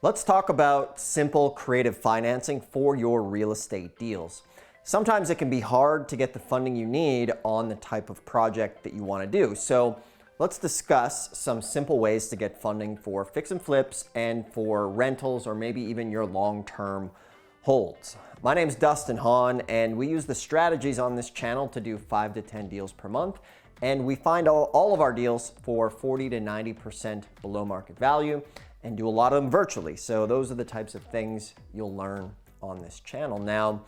Let's talk about simple creative financing for your real estate deals. Sometimes it can be hard to get the funding you need on the type of project that you want to do. So let's discuss some simple ways to get funding for fix and flips and for rentals or maybe even your long-term holds. My name is Dustin Hahn, and we use the strategies on this channel to do 5 to 10 deals per month. And we find all of our deals for 40 to 90% below market value and do a lot of them virtually. So those are the types of things you'll learn on this channel. Now,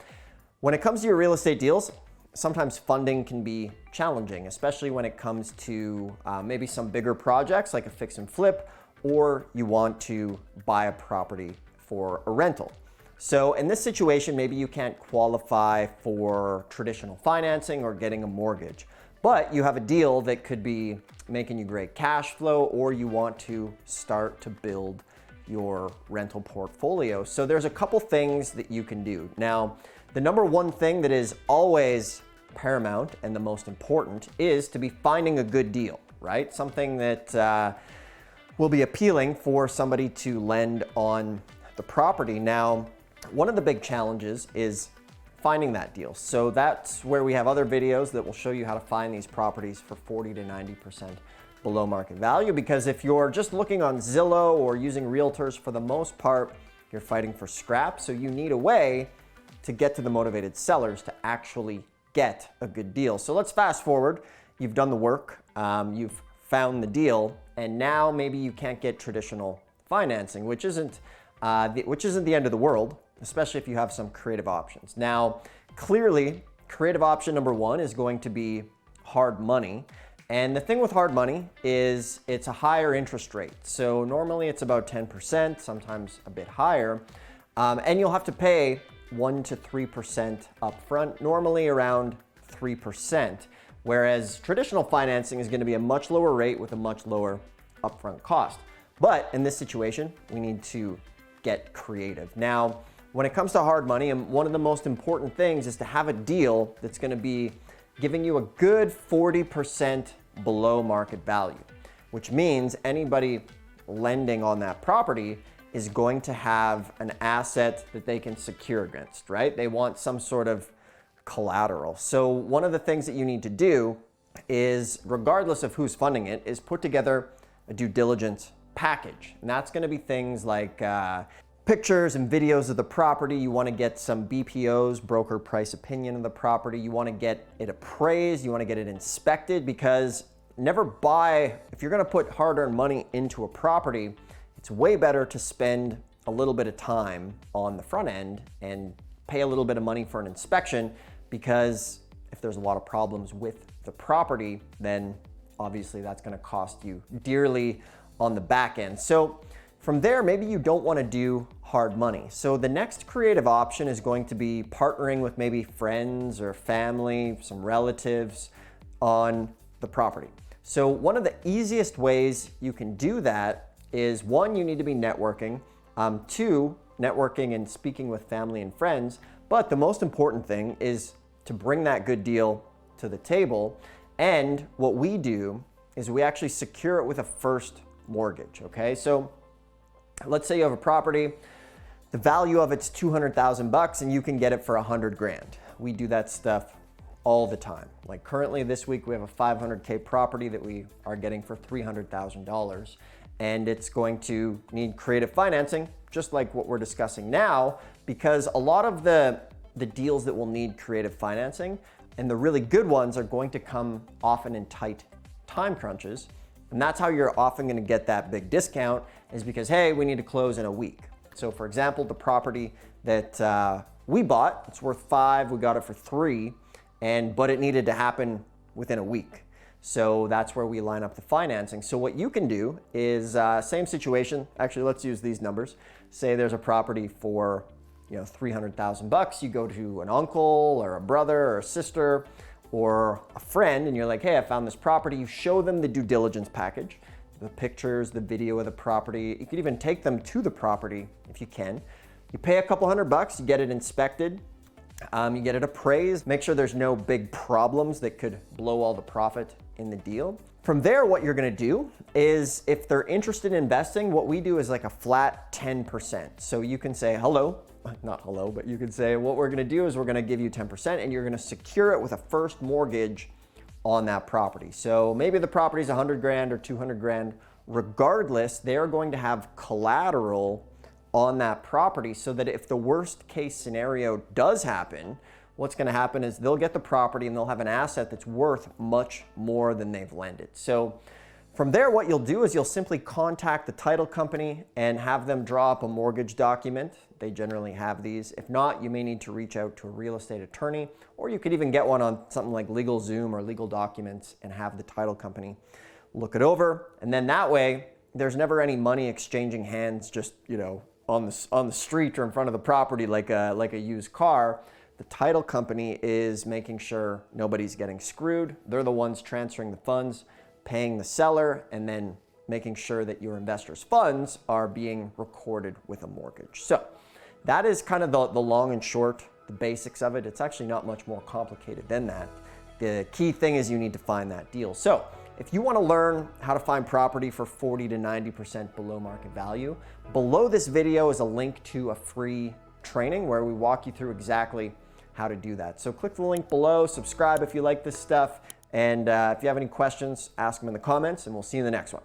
when it comes to your real estate deals, sometimes funding can be challenging, especially when it comes to maybe some bigger projects like a fix and flip, or you want to buy a property for a rental. So in this situation, maybe you can't qualify for traditional financing or getting a mortgage, but you have a deal that could be making you great cash flow, or you want to start to build your rental portfolio. So there's a couple things that you can do. Now, the number one thing that is always paramount and the most important is to be finding a good deal, right? Something that will be appealing for somebody to lend on the property. Now, one of the big challenges is finding that deal. So that's where we have other videos that will show you how to find these properties for 40 to 90% below market value. Because if you're just looking on Zillow or using realtors, for the most part, you're fighting for scraps. So you need a way to get to the motivated sellers to actually get a good deal. So let's fast forward. You've done the work, you've found the deal, and now maybe you can't get traditional financing, which isn't the end of the world, especially if you have some creative options. Now, clearly, creative option number one is going to be hard money. And the thing with hard money is it's a higher interest rate. So normally it's about 10%, sometimes a bit higher. And you'll have to pay 1 to 3% upfront, normally around 3%. Whereas traditional financing is going to be a much lower rate with a much lower upfront cost. But in this situation, we need to get creative. Now, when it comes to hard money, and one of the most important things is to have a deal that's going to be giving you a good 40% below market value, which means anybody lending on that property is going to have an asset that they can secure against, right? They want some sort of collateral. So one of the things that you need to do is, regardless of who's funding it, is put together a due diligence package. And that's going to be things like pictures and videos of the property. You want to get some BPOS, broker price opinion of the property. You want to get it appraised. You want to get it inspected, because never buy, if you're going to put hard-earned money into a property, it's way better to spend a little bit of time on the front end and pay a little bit of money for an inspection, because if there's a lot of problems with the property, then obviously that's going to cost you dearly on the back end. So from there, maybe you don't want to do hard money. So the next creative option is going to be partnering with maybe friends or family, some relatives on the property. So one of the easiest ways you can do that is, one, you need to be networking. Two, networking and speaking with family and friends. But the most important thing is to bring that good deal to the table. And what we do is we actually secure it with a first mortgage, okay? So let's say you have a property, the value of it's $200,000 and you can get it for $100,000. We do that stuff all the time. Like currently this week, we have a $500K property that we are getting for $300,000, and it's going to need creative financing, just like what we're discussing now, because a lot of the deals that will need creative financing, and the really good ones, are going to come often in tight time crunches. And that's how you're often going to get that big discount, is because, hey, we need to close in a week. So for example, the property that we bought, it's worth $5, we got it for $3, but it needed to happen within a week. So that's where we line up the financing. So what you can do is, same situation, actually let's use these numbers. Say there's a property for $300,000, you go to an uncle or a brother or a sister or a friend, and you're like, hey, I found this property. You show them the due diligence package, the pictures, the video of the property. You could even take them to the property if you can. You pay a couple $100, you get it inspected, you get it appraised, make sure there's no big problems that could blow all the profit in the deal. From there, what you're gonna do is, if they're interested in investing, what we do is like a flat 10%. So you can say, hello, not hello, but you can say, what we're gonna do is we're gonna give you 10% and you're gonna secure it with a first mortgage on that property. So maybe the property's 100 grand or 200 grand. Regardless, they're going to have collateral on that property so that if the worst case scenario does happen, what's going to happen is they'll get the property and they'll have an asset that's worth much more than they've lended. So from there, what you'll do is you'll simply contact the title company and have them draw up a mortgage document. They generally have these. If not, you may need to reach out to a real estate attorney, or you could even get one on something like LegalZoom or Legal Documents and have the title company look it over. And then that way, there's never any money exchanging hands just, on the street or in front of the property like a used car. The title company is making sure nobody's getting screwed. They're the ones transferring the funds, paying the seller, and then making sure that your investor's funds are being recorded with a mortgage. So that is kind of the long and short, the basics of it. It's actually not much more complicated than that. The key thing is you need to find that deal. So if you want to learn how to find property for 40 to 90% below market value, below this video is a link to a free training where we walk you through exactly how to do that. So click the link below, subscribe if you like this stuff, and if you have any questions, ask them in the comments, and we'll see you in the next one.